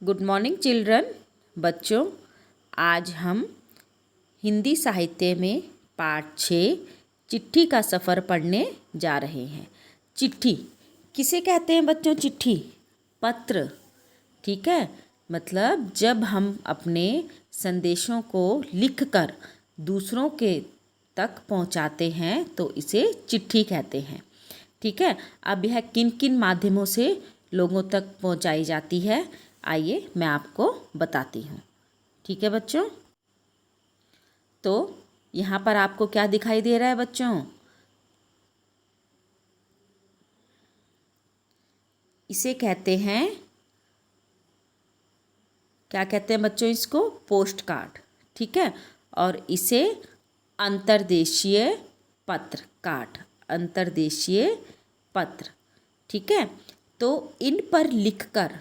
Good morning children. बच्चों, आज हम हिंदी साहित्य में पाठ 6 चिट्ठी का सफ़र पढ़ने जा रहे हैं। चिट्ठी किसे कहते हैं बच्चों? चिट्ठी, पत्र। ठीक है, मतलब जब हम अपने संदेशों को लिखकर दूसरों के तक पहुंचाते हैं तो इसे चिट्ठी कहते हैं। ठीक है, अब यह किन किन माध्यमों से लोगों तक पहुंचाई जाती है, आइए मैं आपको बताती हूँ। ठीक है बच्चों, तो यहाँ पर आपको क्या दिखाई दे रहा है बच्चों? इसे कहते हैं, क्या कहते हैं बच्चों? इसको पोस्ट कार्ड। ठीक है, और इसे अंतर्देशीय पत्र कार्ड, अंतर्देशीय पत्र। ठीक है, तो इन पर लिखकर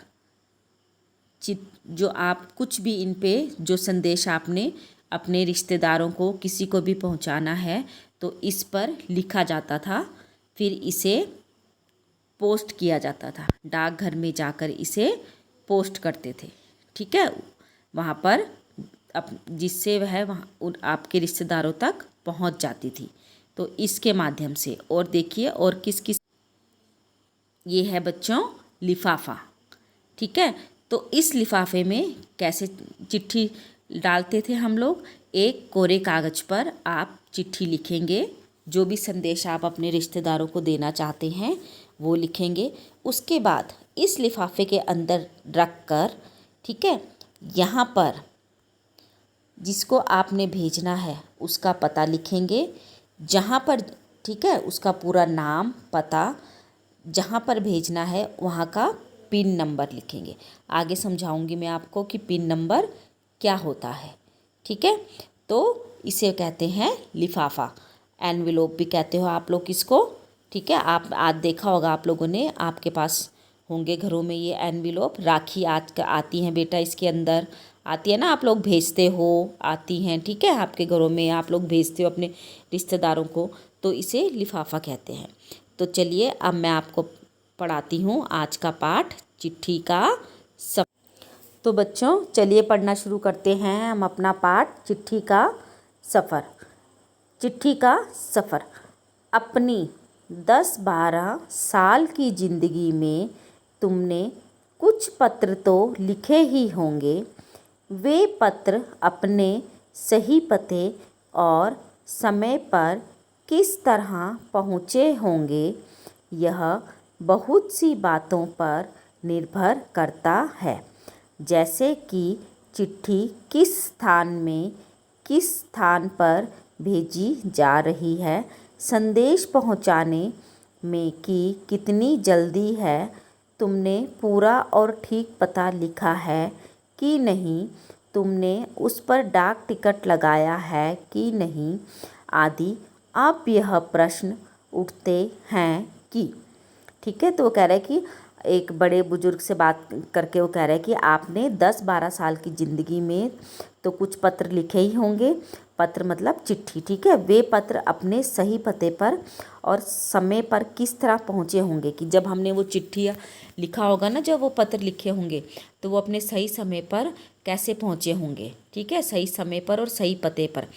जो आप कुछ भी इन पे जो संदेश आपने अपने रिश्तेदारों को किसी को भी पहुंचाना है तो इस पर लिखा जाता था, फिर इसे पोस्ट किया जाता था। डाकघर में जाकर इसे पोस्ट करते थे। ठीक है, वहाँ पर जिससे वह वहाँ आपके रिश्तेदारों तक पहुँच जाती थी। तो इसके माध्यम से, और देखिए और किस किस, ये है बच्चों लिफाफा। ठीक है, तो इस लिफाफे में कैसे चिट्ठी डालते थे हम लोग? एक कोरे कागज़ पर आप चिट्ठी लिखेंगे, जो भी संदेश आप अपने रिश्तेदारों को देना चाहते हैं वो लिखेंगे। उसके बाद इस लिफाफे के अंदर रख कर, ठीक है, यहाँ पर जिसको आपने भेजना है उसका पता लिखेंगे, जहाँ पर, ठीक है, उसका पूरा नाम, पता, जहाँ पर भेजना है वहाँ का पिन नंबर लिखेंगे। आगे समझाऊंगी मैं आपको कि पिन नंबर क्या होता है। ठीक है, तो इसे कहते हैं लिफाफा, एनवेलोप भी कहते हो आप लोग इसको। ठीक है, आप आज देखा होगा आप लोगों ने, आपके पास होंगे घरों में ये एनवेलोप। राखी आज आती हैं बेटा, इसके अंदर आती है ना, आप लोग भेजते हो, आती हैं। ठीक है, आपके घरों में आप लोग भेजते हो अपने रिश्तेदारों को, तो इसे लिफाफा कहते हैं। तो चलिए अब मैं आपको पढ़ाती हूँ आज का पाठ, चिट्ठी का सफ़र। तो बच्चों चलिए पढ़ना शुरू करते हैं हम अपना पाठ, चिट्ठी का सफ़र। चिट्ठी का सफ़र। अपनी 10-12 साल की ज़िंदगी में तुमने कुछ पत्र तो लिखे ही होंगे। वे पत्र अपने सही पते और समय पर किस तरह पहुँचे होंगे, यह बहुत सी बातों पर निर्भर करता है, जैसे कि चिट्ठी किस स्थान में, किस स्थान पर भेजी जा रही है, संदेश पहुंचाने में कि कितनी जल्दी है, तुमने पूरा और ठीक पता लिखा है कि नहीं, तुमने उस पर डाक टिकट लगाया है कि नहीं, आदि। अब यह प्रश्न उठते हैं कि, ठीक है, तो वो कह रहा है कि एक बड़े बुजुर्ग से बात करके वो कह रहा है कि आपने 10-12 साल की ज़िंदगी में तो कुछ पत्र लिखे ही होंगे। पत्र मतलब चिट्ठी। ठीक है, वे पत्र अपने सही पते पर और समय पर किस तरह पहुँचे होंगे, कि जब हमने वो चिट्ठी लिखा होगा ना, जब वो पत्र लिखे होंगे तो वो अपने सही समय पर कैसे पहुँचे होंगे। ठीक है, सही समय पर और सही पते पर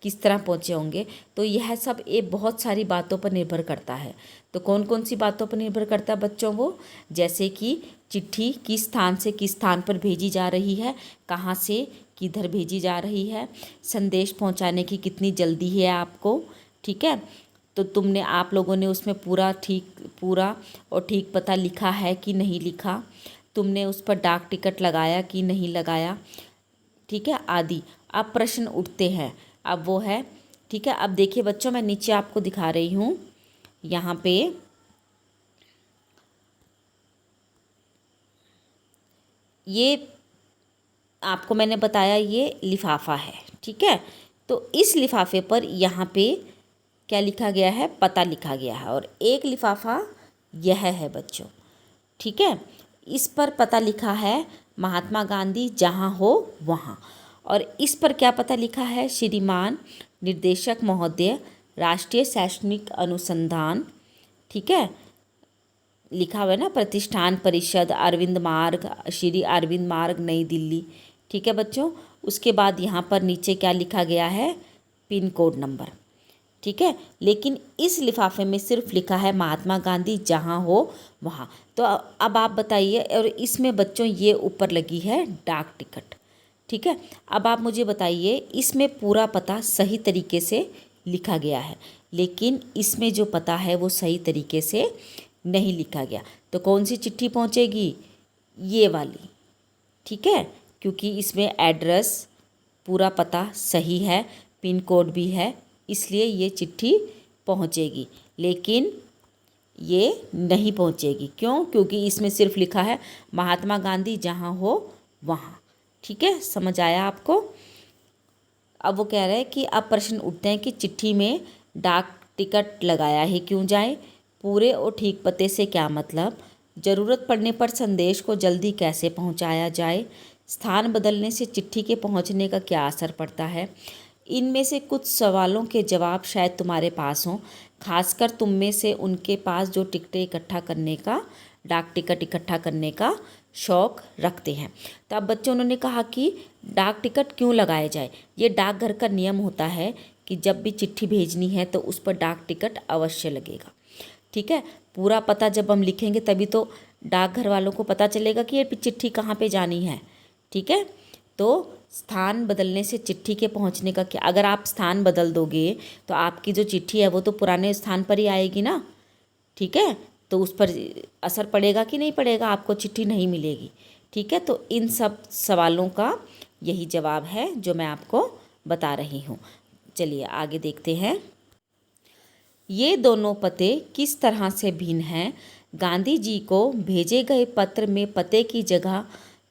किस तरह पहुँचे होंगे। तो यह सब ये बहुत सारी बातों पर निर्भर करता है। तो कौन कौन सी बातों पर निर्भर करता है बच्चों? वो जैसे कि चिट्ठी किस स्थान से किस स्थान पर भेजी जा रही है, कहाँ से किधर भेजी जा रही है, संदेश पहुंचाने की कितनी जल्दी है आपको। ठीक है, तो तुमने, आप लोगों ने उसमें पूरा और ठीक पता लिखा है कि नहीं लिखा, तुमने उस पर डाक टिकट लगाया कि नहीं लगाया। ठीक है, आदि। अब प्रश्न उठते हैं, अब वो है, ठीक है। अब देखिए बच्चों, मैं नीचे आपको दिखा रही हूँ, यहाँ पे ये आपको मैंने बताया ये लिफाफा है। ठीक है, तो इस लिफाफे पर यहाँ पे क्या लिखा गया है? पता लिखा गया है। और एक लिफाफा यह है बच्चों। ठीक है, इस पर पता लिखा है महात्मा गांधी जहाँ हो वहाँ। और इस पर क्या पता लिखा है? श्रीमान निर्देशक महोदय, राष्ट्रीय शैक्षणिक अनुसंधान। ठीक है, लिखा हुआ है ना, प्रतिष्ठान परिषद अरविंद मार्ग, श्री अरविंद मार्ग, नई दिल्ली। ठीक है बच्चों। उसके बाद यहाँ पर नीचे क्या लिखा गया है, पिन कोड नंबर। ठीक है, लेकिन इस लिफाफे में सिर्फ लिखा है महात्मा गांधी जहाँ हो वहाँ। तो अब आप बताइए, और इसमें बच्चों ये ऊपर लगी है डाक टिकट। ठीक है, अब आप मुझे बताइए, इसमें पूरा पता सही तरीके से लिखा गया है, लेकिन इसमें जो पता है वो सही तरीके से नहीं लिखा गया। तो कौन सी चिट्ठी पहुंचेगी, ये वाली। ठीक है, क्योंकि इसमें एड्रेस पूरा पता सही है, पिन कोड भी है, इसलिए ये चिट्ठी पहुंचेगी। लेकिन ये नहीं पहुंचेगी, क्यों? क्योंकि इसमें सिर्फ लिखा है महात्मा गांधी जहाँ हो वहाँ। ठीक है, समझ आया आपको? अब वो कह रहे हैं कि अब प्रश्न उठते हैं कि चिट्ठी में डाक टिकट लगाया ही क्यों जाए, पूरे और ठीक पते से क्या मतलब, ज़रूरत पड़ने पर संदेश को जल्दी कैसे पहुंचाया जाए, स्थान बदलने से चिट्ठी के पहुंचने का क्या असर पड़ता है। इनमें से कुछ सवालों के जवाब शायद तुम्हारे पास हों, खासकर तुम में से उनके पास जो डाक टिकट इकट्ठा करने का शौक़ रखते हैं। तो अब बच्चों, उन्होंने कहा कि डाक टिकट क्यों लगाए जाए। ये डाकघर का नियम होता है कि जब भी चिट्ठी भेजनी है तो उस पर डाक टिकट अवश्य लगेगा। ठीक है, पूरा पता जब हम लिखेंगे तभी तो डाकघर वालों को पता चलेगा कि ये चिट्ठी कहाँ पे जानी है। ठीक है, तो स्थान बदलने से चिट्ठी के पहुंचने का क्या, अगर आप स्थान बदल दोगे तो आपकी जो चिट्ठी है वो तो पुराने स्थान पर ही आएगी ना। ठीक है, तो उस पर असर पड़ेगा कि नहीं पड़ेगा, आपको चिट्ठी नहीं मिलेगी। ठीक है, तो इन सब सवालों का यही जवाब है जो मैं आपको बता रही हूँ। चलिए आगे देखते हैं। ये दोनों पते किस तरह से भिन्न हैं। गांधी जी को भेजे गए पत्र में पते की जगह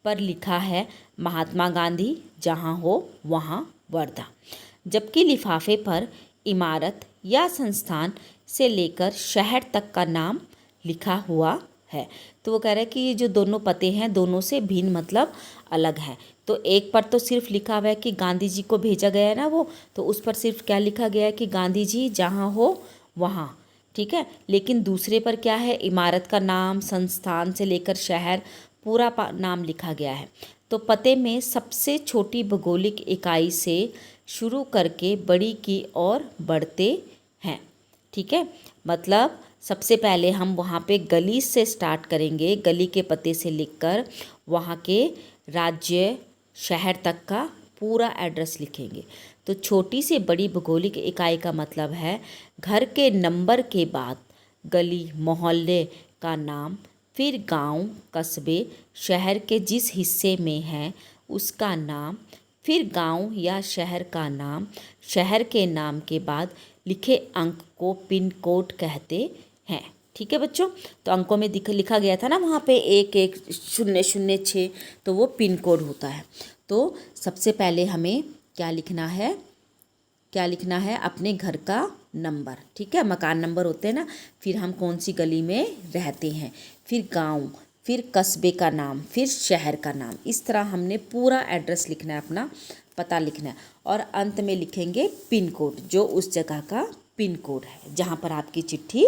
पर लिखा है महात्मा गांधी जहाँ हो वहाँ, वर्धा, जबकि लिफाफे पर इमारत या संस्थान से लेकर शहर तक का नाम लिखा हुआ है। तो वो कह रहे हैं कि ये जो दोनों पते हैं दोनों से भिन्न मतलब अलग है। तो एक पर तो सिर्फ लिखा हुआ है कि गांधी जी को भेजा गया है ना वो, तो उस पर सिर्फ क्या लिखा गया है कि गांधी जी जहाँ हो वहाँ। ठीक है, लेकिन दूसरे पर क्या है, इमारत का नाम, संस्थान से लेकर शहर, पूरा नाम लिखा गया है। तो पते में सबसे छोटी भौगोलिक इकाई से शुरू करके बड़ी की ओर बढ़ते हैं। ठीक है, मतलब सबसे पहले हम वहाँ पे गली से स्टार्ट करेंगे, गली के पते से लिखकर वहाँ के राज्य शहर तक का पूरा एड्रेस लिखेंगे। तो छोटी से बड़ी भौगोलिक इकाई का मतलब है घर के नंबर के बाद गली मोहल्ले का नाम, फिर गांव, कस्बे, शहर के जिस हिस्से में है उसका नाम, फिर गांव या शहर का नाम, शहर के नाम के बाद लिखे अंक को पिन कोड कहते हैं। ठीक है बच्चों, तो अंकों में लिखा गया था ना वहाँ पे 110006, तो वो पिन कोड होता है। तो सबसे पहले हमें क्या लिखना है, अपने घर का नंबर। ठीक है, मकान नंबर होते हैं ना, फिर हम कौन सी गली में रहते हैं, फिर गांव, फिर कस्बे का नाम, फिर शहर का नाम। इस तरह हमने पूरा एड्रेस लिखना है, अपना पता लिखना है, और अंत में लिखेंगे पिन कोड, जो उस जगह का पिन कोड है जहाँ पर आपकी चिट्ठी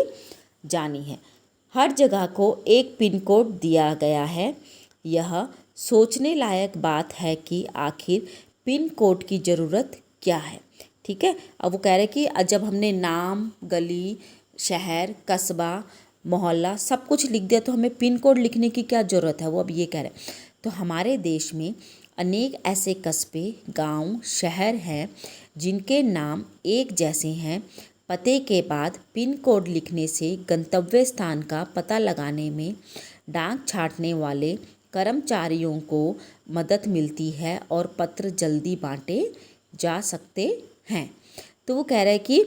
जानी है। हर जगह को एक पिन कोड दिया गया है। यह सोचने लायक बात है कि आखिर पिन कोड की ज़रूरत क्या है। ठीक है, अब वो कह रहे हैं कि जब हमने नाम, गली, शहर, कस्बा, मोहल्ला सब कुछ लिख दिया तो हमें पिन कोड लिखने की क्या ज़रूरत है, वो अब ये कह रहे हैं। तो हमारे देश में अनेक ऐसे कस्बे, गांव, शहर हैं जिनके नाम एक जैसे हैं। पते के बाद पिन कोड लिखने से गंतव्य स्थान का पता लगाने में डाक छाँटने वाले कर्मचारियों को मदद मिलती है और पत्र जल्दी बांटे जा सकते हैं। तो वो कह रहे हैं कि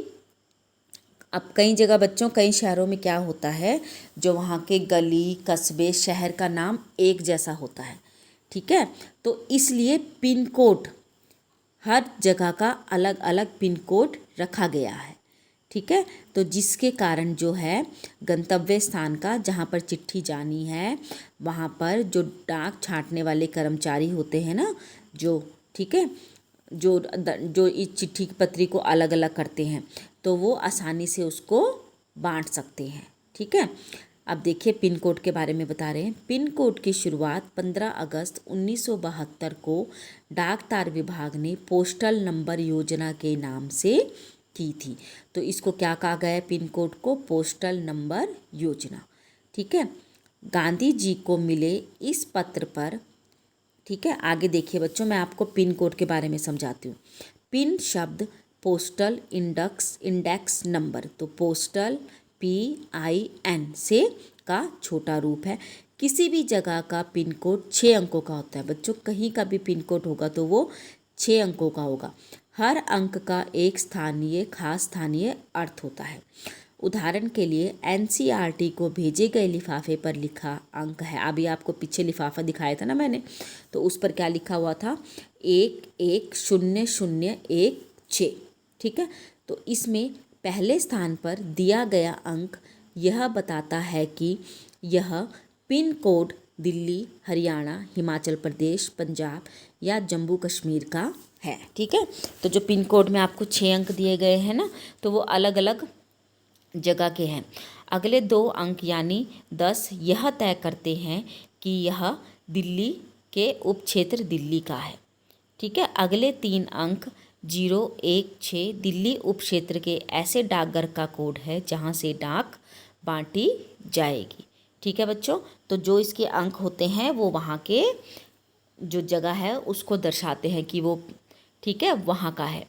अब कई जगह बच्चों, कई शहरों में क्या होता है, जो वहाँ के गली, कस्बे, शहर का नाम एक जैसा होता है। ठीक है, तो इसलिए पिन कोड, हर जगह का अलग अलग पिन कोड रखा गया है। ठीक है, तो जिसके कारण जो है गंतव्य स्थान का, जहाँ पर चिट्ठी जानी है, वहाँ पर जो डाक छाँटने वाले कर्मचारी होते हैं ना, जो, ठीक है, जो इस चिट्ठी की पत्री को अलग अलग करते हैं, तो वो आसानी से उसको बांट सकते हैं। ठीक है, अब देखिए पिन कोड के बारे में बता रहे हैं। पिन कोड की शुरुआत 15 अगस्त 1972 को डाक तार विभाग ने पोस्टल नंबर योजना के नाम से की थी। तो इसको क्या कहा गया है? पिन कोड को पोस्टल नंबर योजना। ठीक है, गांधी जी को मिले इस पत्र पर, ठीक है, आगे देखिए बच्चों, मैं आपको पिन कोड के बारे में समझाती हूँ। पिन शब्द पोस्टल इंडेक्स नंबर, तो पोस्टल PIN से का छोटा रूप है। किसी भी जगह का पिन कोड 6 अंकों का होता है बच्चों। कहीं का भी पिन कोड होगा तो वो 6 अंकों का होगा। हर अंक का एक खास स्थानीय अर्थ होता है। उदाहरण के लिए NCERT को भेजे गए लिफाफे पर लिखा अंक है। अभी आपको पीछे लिफाफा दिखाया था ना मैंने, तो उस पर क्या लिखा हुआ था? 110016। ठीक है, तो इसमें पहले स्थान पर दिया गया अंक यह बताता है कि यह पिन कोड दिल्ली, हरियाणा, हिमाचल प्रदेश, पंजाब या जम्मू कश्मीर का है। ठीक है, तो जो पिन कोड में आपको 6 अंक दिए गए हैं ना, तो वो अलग अलग जगह के हैं। अगले 2 अंक यानी 10 यह तय करते हैं कि यह दिल्ली के उप क्षेत्र दिल्ली का है। ठीक है, अगले 3 अंक 0, 1, 6 दिल्ली उप क्षेत्र के ऐसे डाकघर का कोड है जहां से डाक बांटी जाएगी। ठीक है बच्चों, तो जो इसके अंक होते हैं वो वहाँ के जो जगह है उसको दर्शाते हैं कि वो, ठीक है, वहाँ का है।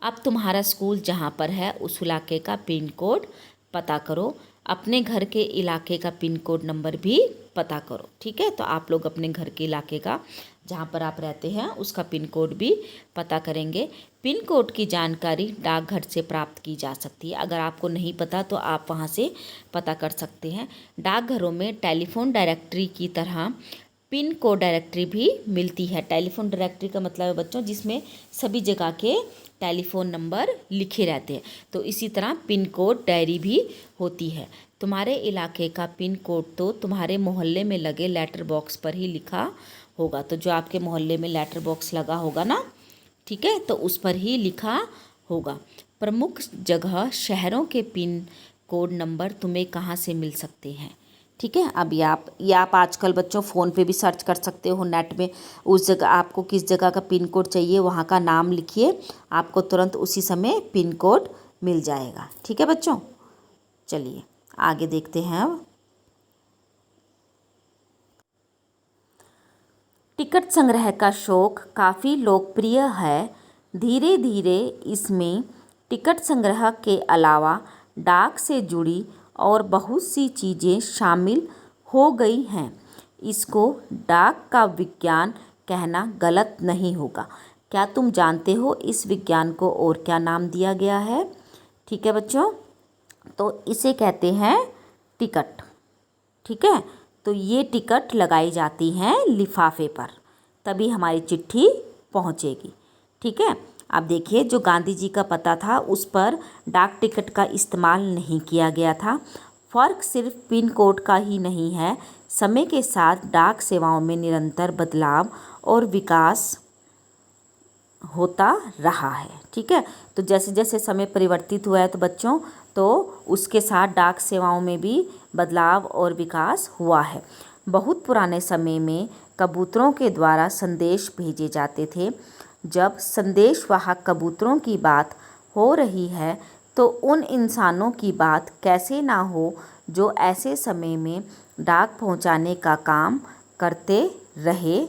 अब तुम्हारा स्कूल जहाँ पर है उस इलाके का पिन कोड पता करो। अपने घर के इलाके का पिन कोड नंबर भी पता करो। ठीक है, तो आप लोग अपने घर के इलाके का, जहाँ पर आप रहते हैं, उसका पिन कोड भी पता करेंगे। पिन कोड की जानकारी डाकघर से प्राप्त की जा सकती है। अगर आपको नहीं पता तो आप वहाँ से पता कर सकते हैं। डाकघरों में टेलीफोन डायरेक्टरी की तरह पिन कोड डायरेक्टरी भी मिलती है। टेलीफोन डायरेक्टरी का मतलब है बच्चों जिसमें सभी जगह के टेलीफोन नंबर लिखे रहते हैं। तो इसी तरह पिन कोड डायरी भी होती है। तुम्हारे इलाके का पिन कोड तो तुम्हारे मोहल्ले में लगे लेटर बॉक्स पर ही लिखा होगा। तो जो आपके मोहल्ले में लेटर बॉक्स लगा होगा ना, ठीक है, तो उस पर ही लिखा होगा। प्रमुख जगह शहरों के पिन कोड नंबर तुम्हें कहाँ से मिल सकते हैं? ठीक है, अब ये आप आजकल बच्चों फ़ोन पे भी सर्च कर सकते हो नेट में। उस जगह आपको किस जगह का पिन कोड चाहिए वहाँ का नाम लिखिए, आपको तुरंत उसी समय पिन कोड मिल जाएगा। ठीक है बच्चों, चलिए आगे देखते हैं। अब टिकट संग्रह का शौक काफ़ी लोकप्रिय है। धीरे धीरे इसमें टिकट संग्रह के अलावा डाक से जुड़ी और बहुत सी चीज़ें शामिल हो गई हैं। इसको डाक का विज्ञान कहना गलत नहीं होगा। क्या तुम जानते हो इस विज्ञान को और क्या नाम दिया गया है? ठीक है बच्चों, तो इसे कहते हैं टिकट। ठीक है, तो ये टिकट लगाई जाती हैं लिफाफे पर, तभी हमारी चिट्ठी पहुंचेगी। ठीक है, अब देखिए जो गांधी जी का पता था उस पर डाक टिकट का इस्तेमाल नहीं किया गया था। फ़र्क सिर्फ पिन कोड का ही नहीं है, समय के साथ डाक सेवाओं में निरंतर बदलाव और विकास होता रहा है। ठीक है, तो जैसे जैसे समय परिवर्तित हुआ है तो बच्चों, तो उसके साथ डाक सेवाओं में भी बदलाव और विकास हुआ है। बहुत पुराने समय में कबूतरों के द्वारा संदेश भेजे जाते थे। जब संदेशवाहक कबूतरों की बात हो रही है तो उन इंसानों की बात कैसे ना हो जो ऐसे समय में डाक पहुंचाने का काम करते रहे,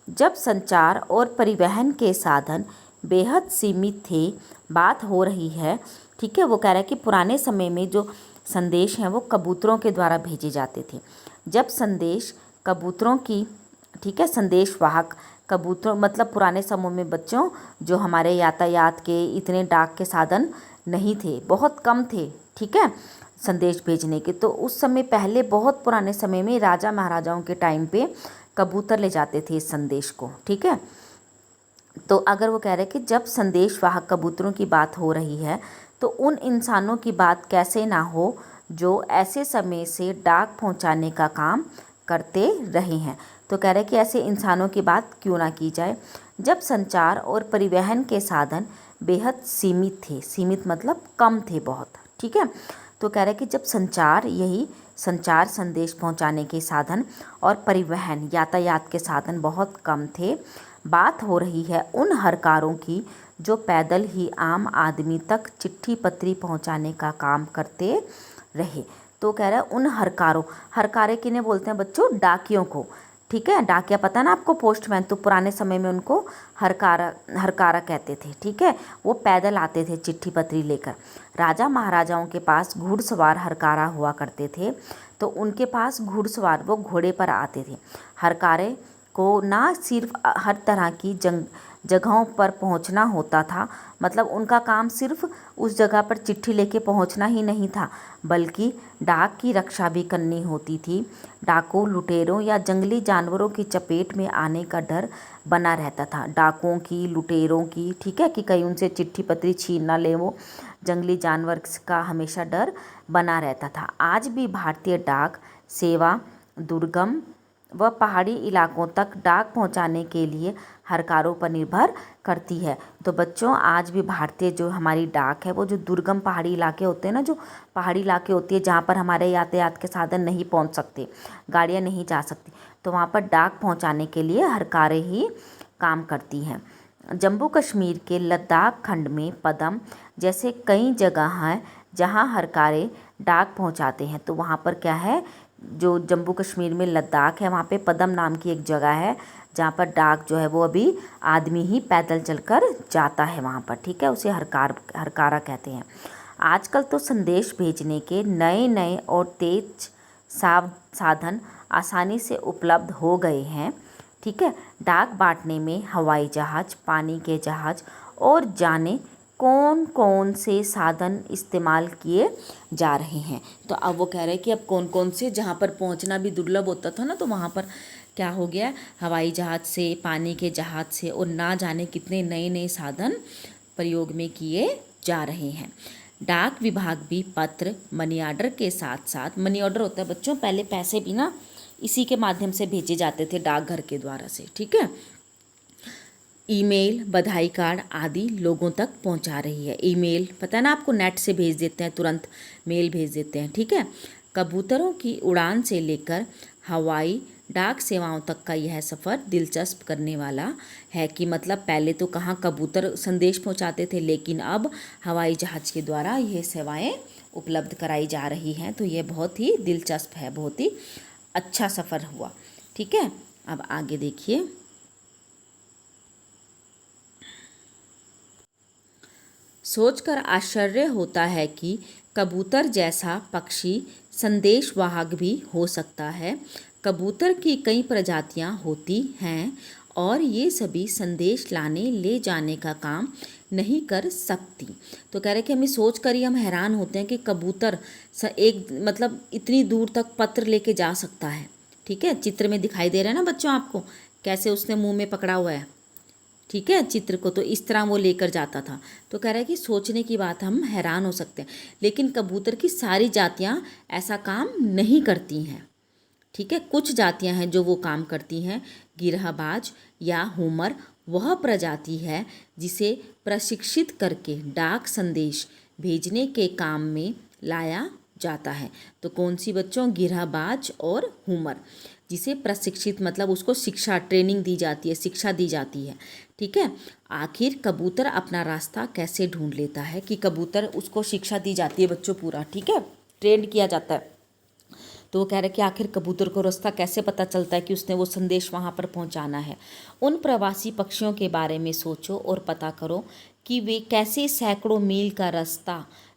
जब संचार और परिवहन के साधन बेहद सीमित थे। बात हो रही है, ठीक है, वो कह रहा है कि पुराने समय में जो संदेश हैं वो कबूतरों के द्वारा भेजे जाते थे। जब संदेश कबूतरों की, ठीक है, संदेशवाहक कबूतर, मतलब पुराने समय में बच्चों जो हमारे यातायात के इतने डाक के साधन नहीं थे, बहुत कम थे। ठीक है, संदेश भेजने के, तो उस समय पहले बहुत पुराने समय में राजा महाराजाओं के टाइम पे कबूतर ले जाते थे इस संदेश को। ठीक है, तो अगर वो कह रहे हैं कि जब संदेशवाहक कबूतरों की बात हो रही है तो उन इंसानों की बात कैसे ना हो जो ऐसे समय से डाक पहुंचाने का काम करते रहे हैं। तो कह रहे हैं कि ऐसे इंसानों की बात क्यों ना की जाए जब संचार और परिवहन के साधन बेहद सीमित थे। सीमित मतलब कम थे बहुत। ठीक है, तो कह रहे हैं कि जब संचार, यही संचार संदेश पहुंचाने के साधन और परिवहन यातायात के साधन बहुत कम थे, बात हो रही है उन हरकारों की जो पैदल ही आम आदमी तक चिट्ठी पत्री पहुंचाने का काम करते रहे। तो कह रहा है उन हरकारों, हरकारे किन्हें बोलते हैं बच्चों? डाकियों को। ठीक है, डाकिया पता ना आपको, पोस्टमैन। तो पुराने समय में उनको हरकारा हरकारा कहते थे। ठीक है, वो पैदल आते थे चिट्ठी पत्री लेकर। राजा महाराजाओं के पास घुड़सवार हरकारा हुआ करते थे, तो उनके पास घुड़सवार, वो घोड़े पर आते थे। हरकारे को ना सिर्फ हर तरह की जगहों पर पहुंचना होता था, मतलब उनका काम सिर्फ उस जगह पर चिट्ठी लेके पहुंचना ही नहीं था, बल्कि डाक की रक्षा भी करनी होती थी। डाकुओं, लुटेरों या जंगली जानवरों की चपेट में आने का डर बना रहता था। डाकुओं की, लुटेरों की, ठीक है, कि कहीं उनसे चिट्ठी पत्री छीन ना ले, वो जंगली जानवर का हमेशा डर बना रहता था। आज भी भारतीय डाक सेवा दुर्गम व पहाड़ी इलाकों तक डाक पहुंचाने के लिए हरकारों पर निर्भर करती है। तो बच्चों, आज भी भारतीय जो हमारी डाक है, वो जो दुर्गम पहाड़ी इलाके होते हैं ना, जो पहाड़ी इलाके होती है जहाँ पर हमारे यातायात के साधन नहीं पहुँच सकते, गाड़ियाँ नहीं जा सकती, तो वहाँ पर डाक पहुँचाने के लिए हरकारें ही काम करती हैं। जम्मू कश्मीर के लद्दाख खंड में पदम जैसे कई जगह हैं जहाँ हरकारें डाक पहुँचाते हैं। तो वहाँ पर क्या है, जो जम्मू कश्मीर में लद्दाख है, वहाँ पे पदम नाम की एक जगह है जहाँ पर डाक जो है वो अभी आदमी ही पैदल चलकर जाता है वहाँ पर। ठीक है, उसे हरकारा कहते हैं। आजकल तो संदेश भेजने के नए नए और तेज साधन आसानी से उपलब्ध हो गए हैं। ठीक है, डाक बांटने में हवाई जहाज़, पानी के जहाज़ और जाने कौन कौन से साधन इस्तेमाल किए जा रहे हैं। तो अब वो कह रहे हैं कि अब कौन कौन से, जहाँ पर पहुँचना भी दुर्लभ होता था ना, तो वहाँ पर क्या हो गया, हवाई जहाज़ से, पानी के जहाज़ से, और ना जाने कितने नए नए साधन प्रयोग में किए जा रहे हैं। डाक विभाग भी पत्र, मनी ऑर्डर के साथ साथ, मनी ऑर्डर होता है बच्चों, पहले पैसे भी ना इसी के माध्यम से भेजे जाते थे, डाकघर के द्वारा से। ठीक है, ईमेल, बधाई कार्ड आदि लोगों तक पहुंचा रही है। ईमेल पता है ना आपको, नेट से भेज देते हैं, तुरंत मेल भेज देते हैं। ठीक है, कबूतरों की उड़ान से लेकर हवाई डाक सेवाओं तक का यह सफ़र दिलचस्प करने वाला है। कि मतलब पहले तो कहाँ कबूतर संदेश पहुंचाते थे, लेकिन अब हवाई जहाज़ के द्वारा यह सेवाएं उपलब्ध कराई जा रही हैं। तो यह बहुत ही दिलचस्प है, बहुत ही अच्छा सफ़र हुआ। ठीक है, अब आगे देखिए। सोचकर आश्चर्य होता है कि कबूतर जैसा पक्षी संदेशवाहक भी हो सकता है। कबूतर की कई प्रजातियां होती हैं और ये सभी संदेश लाने ले जाने का काम नहीं कर सकती। तो कह रहे कि हमें सोच कर ही हम हैरान होते हैं कि कबूतर एक मतलब इतनी दूर तक पत्र लेके जा सकता है। ठीक है, चित्र में दिखाई दे रहा है ना बच्चों आपको, कैसे उसने मुंह में पकड़ा हुआ है। ठीक है, चित्र को तो इस तरह वो लेकर जाता था। तो कह रहा है कि सोचने की बात, हम हैरान हो सकते हैं। लेकिन कबूतर की सारी जातियां ऐसा काम नहीं करती हैं। ठीक है, कुछ जातियां हैं जो वो काम करती हैं। गिरहबाज या हुमर वह प्रजाति है जिसे प्रशिक्षित करके डाक संदेश भेजने के काम में लाया जाता है। तो कौन सी बच्चों? गिरहबाज और हुमर, जिसे प्रशिक्षित मतलब उसको शिक्षा, ट्रेनिंग दी जाती है, शिक्षा दी जाती है। ठीक है, आखिर कबूतर अपना रास्ता कैसे ढूंढ लेता है? कि कबूतर, उसको शिक्षा दी जाती है बच्चों, पूरा ठीक है, ट्रेंड किया जाता है। तो वो कह रहे कि आखिर कबूतर को रास्ता कैसे पता चलता है कि उसने वो संदेश वहाँ पर पहुँचाना है। उन प्रवासी पक्षियों के बारे में सोचो और पता करो कि वे कैसे सैकड़ों मील का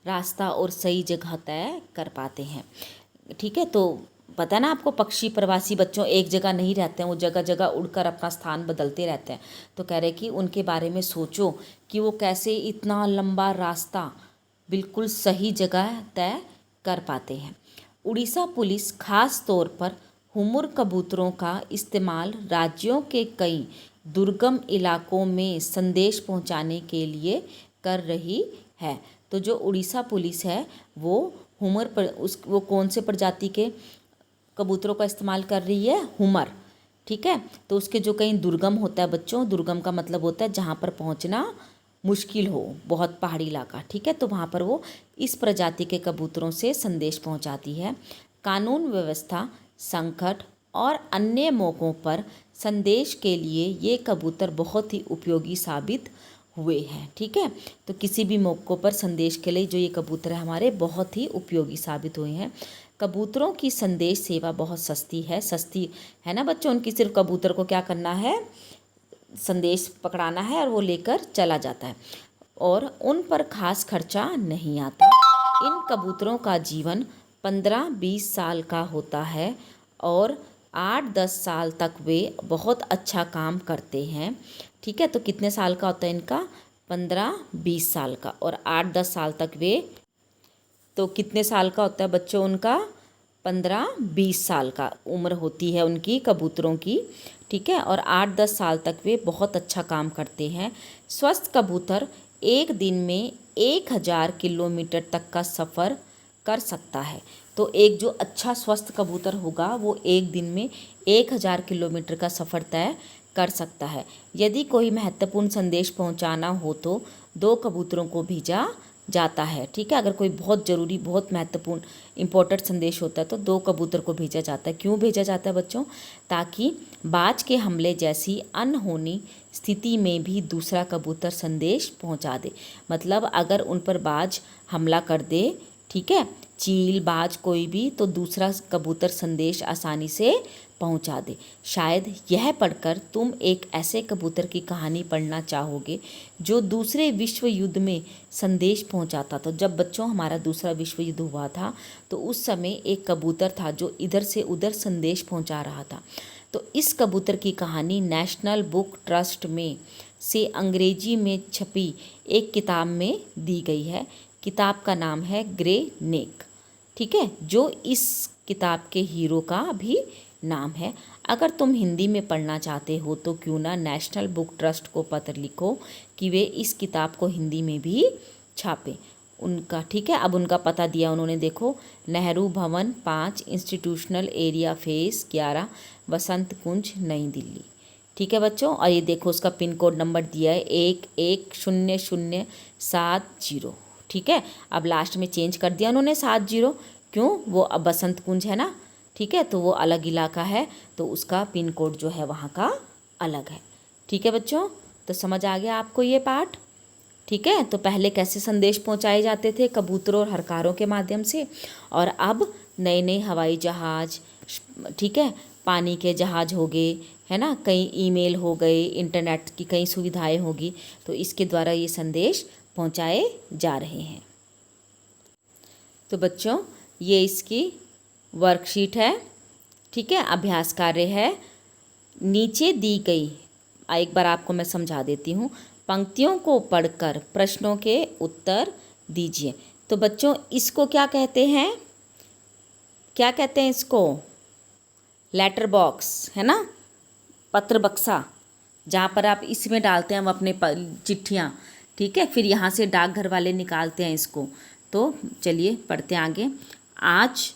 रास्ता और सही जगह तय कर पाते हैं। ठीक है, तो पता है ना आपको, पक्षी प्रवासी बच्चों एक जगह नहीं रहते हैं, वो जगह जगह उड़कर अपना स्थान बदलते रहते हैं। तो कह रहे कि उनके बारे में सोचो कि वो कैसे इतना लंबा रास्ता बिल्कुल सही जगह तय कर पाते हैं। उड़ीसा पुलिस खास तौर पर हुमुर कबूतरों का इस्तेमाल राज्यों के कई दुर्गम इलाकों में संदेश पहुंचाने के लिए कर रही है। तो जो उड़ीसा पुलिस है वो वो कौन से प्रजाति के कबूतरों का इस्तेमाल कर रही है? हुमर। ठीक है, तो उसके जो कहीं दुर्गम होता है बच्चों, दुर्गम का मतलब होता है जहाँ पर पहुँचना मुश्किल हो, बहुत पहाड़ी इलाका, ठीक है, तो वहाँ पर वो इस प्रजाति के कबूतरों से संदेश पहुँचाती है। कानून व्यवस्था, संकट और अन्य मौक़ों पर संदेश के लिए ये कबूतर बहुत ही उपयोगी साबित हुए हैं, ठीक है। तो किसी भी मौक़ों पर संदेश के लिए जो ये कबूतर है हमारे बहुत ही उपयोगी साबित हुए हैं। कबूतरों की संदेश सेवा बहुत सस्ती है ना बच्चों। उनकी सिर्फ कबूतर को क्या करना है, संदेश पकड़ाना है और वो लेकर चला जाता है और उन पर खास खर्चा नहीं आता। इन कबूतरों का जीवन 15-20 साल का होता है और 8-10 साल तक वे बहुत अच्छा काम करते हैं, ठीक है। तो कितने साल का होता है इनका, 15-20 साल का, और 8-10 साल तक वे, तो कितने साल का होता है बच्चों उनका, 15-20 साल का उम्र होती है उनकी कबूतरों की, ठीक है। और 8-10 साल तक वे बहुत अच्छा काम करते हैं। स्वस्थ कबूतर एक दिन में 1000 किलोमीटर तक का सफ़र कर सकता है। तो एक जो अच्छा स्वस्थ कबूतर होगा वो एक दिन में 1000 किलोमीटर का सफ़र तय कर सकता है। यदि कोई महत्वपूर्ण संदेश पहुंचाना हो तो 2 कबूतरों को भेजा जाता है, ठीक है। अगर कोई बहुत ज़रूरी, बहुत महत्वपूर्ण इम्पोर्टेंट संदेश होता है तो 2 कबूतर को भेजा जाता है। क्यों भेजा जाता है बच्चों, ताकि बाज के हमले जैसी अनहोनी स्थिति में भी दूसरा कबूतर संदेश पहुंचा दे। मतलब अगर उन पर बाज हमला कर दे, ठीक है, चील, बाज कोई भी, तो दूसरा कबूतर संदेश आसानी से पहुंचा दे। शायद यह पढ़कर तुम एक ऐसे कबूतर की कहानी पढ़ना चाहोगे जो दूसरे विश्व युद्ध में संदेश पहुंचाता था। जब बच्चों हमारा दूसरा विश्व युद्ध हुआ था तो उस समय एक कबूतर था जो इधर से उधर संदेश पहुंचा रहा था। तो इस कबूतर की कहानी नेशनल बुक ट्रस्ट में से अंग्रेजी में छपी एक किताब में दी गई है। किताब का नाम है ग्रे नेक, ठीक है, जो इस किताब के हीरो का भी नाम है। अगर तुम हिंदी में पढ़ना चाहते हो तो क्यों ना नेशनल बुक ट्रस्ट को पत्र लिखो कि वे इस किताब को हिंदी में भी छापें उनका, ठीक है। अब उनका पता दिया उन्होंने, देखो, नेहरू भवन 5, इंस्टीट्यूशनल एरिया फेस 11, वसंत कुंज, नई दिल्ली, ठीक है बच्चों। और ये देखो उसका पिन कोड नंबर दिया है 110070, ठीक है। अब लास्ट में चेंज कर दिया उन्होंने 70, क्यों, वो अब बसंत कुंज है ना, ठीक है, तो वो अलग इलाका है तो उसका पिन कोड जो है वहाँ का अलग है, ठीक है बच्चों। तो समझ आ गया आपको ये पाठ, ठीक है। तो पहले कैसे संदेश पहुँचाए जाते थे, कबूतरों और हरकारों के माध्यम से, और अब नए नए हवाई जहाज़, ठीक है, पानी के जहाज़ हो गए, है ना, कई ईमेल हो गए, इंटरनेट की कई सुविधाएं होगी, तो इसके द्वारा ये संदेश पहुंचाए जा रहे हैं। तो बच्चों ये इसकी वर्कशीट है, ठीक है, अभ्यास कार्य है। नीचे दी गई, एक बार आपको मैं समझा देती हूँ, पंक्तियों को पढ़कर प्रश्नों के उत्तर दीजिए। तो बच्चों इसको क्या कहते हैं, क्या कहते हैं इसको, लेटर बॉक्स, है ना, पत्र बक्सा, जहाँ पर आप इसमें डालते हैं हम अपने चिट्ठियाँ, ठीक है। फिर यहाँ से डाकघर वाले निकालते हैं इसको। तो चलिए पढ़ते हैं आगे। आज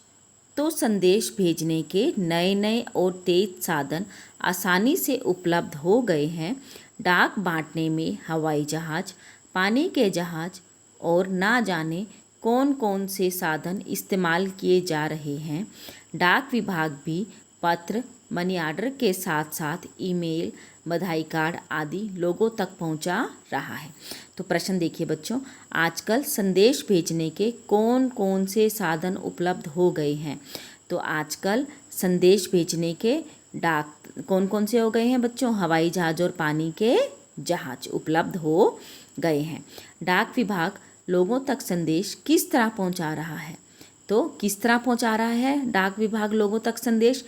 तो संदेश भेजने के नए नए और तेज साधन आसानी से उपलब्ध हो गए हैं। डाक बांटने में हवाई जहाज़, पानी के जहाज़ और ना जाने कौन कौन से साधन इस्तेमाल किए जा रहे हैं। डाक विभाग भी पत्र, मनी आर्डर के साथ साथ ईमेल, बधाई कार्ड आदि लोगों तक पहुंचा रहा है। तो प्रश्न देखिए बच्चों, आजकल संदेश भेजने के कौन कौन से साधन उपलब्ध हो गए हैं। तो आजकल संदेश भेजने के डाक कौन कौन से हो गए हैं बच्चों, हवाई जहाज़ और पानी के जहाज़ उपलब्ध हो गए हैं। डाक विभाग लोगों तक संदेश किस तरह पहुंचा रहा है, तो किस तरह पहुंचा रहा है डाक विभाग लोगों तक संदेश,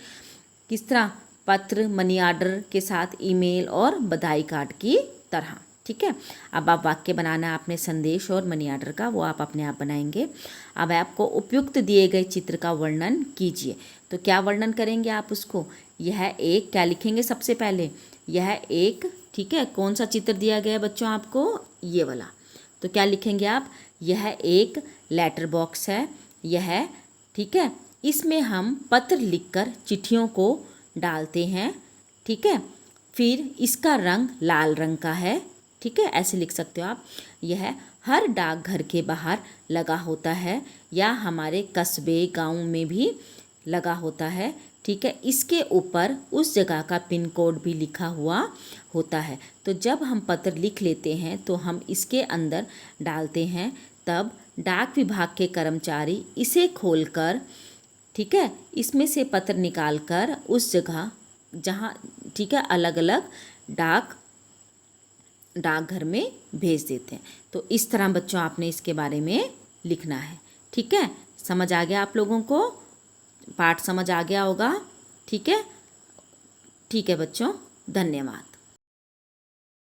किस तरह, पत्र, मनी आर्डर के साथ ईमेल और बधाई कार्ड की तरह, ठीक है। अब आप वाक्य बनाना है आपने संदेश और मनी आर्डर का, वो आप अपने आप बनाएंगे। अब आपको उपयुक्त दिए गए चित्र का वर्णन कीजिए। तो क्या वर्णन करेंगे आप उसको, यह एक, क्या लिखेंगे सबसे पहले, यह एक, ठीक है, कौन सा चित्र दिया गया है बच्चों आपको, ये वाला। तो क्या लिखेंगे आप, यह एक लेटर बॉक्स है, यह, ठीक है, इसमें हम पत्र लिखकर चिट्ठियों को डालते हैं, ठीक है। फिर इसका रंग लाल रंग का है, ठीक ठीक है, ऐसे लिख सकते हो आप। यह हर डाकघर के बाहर लगा होता है या हमारे कस्बे गांव में भी लगा होता है। ठीक है, इसके ऊपर उस जगह का पिन कोड भी लिखा हुआ होता है। तो जब हम पत्र लिख लेते हैं तो हम इसके अंदर डालते हैं, तब डाक विभाग के कर्मचारी इसे खोलकर, ठीक है, इसमें से पत्र निकालकर उस जगह जहाँ, ठीक है, अलग अलग डाकघर में भेज देते हैं। तो इस तरह बच्चों आपने इसके बारे में लिखना है। ठीक है, समझ आ गया आप लोगों को? पाठ समझ आ गया होगा? ठीक है, ठीक है बच्चों, धन्यवाद।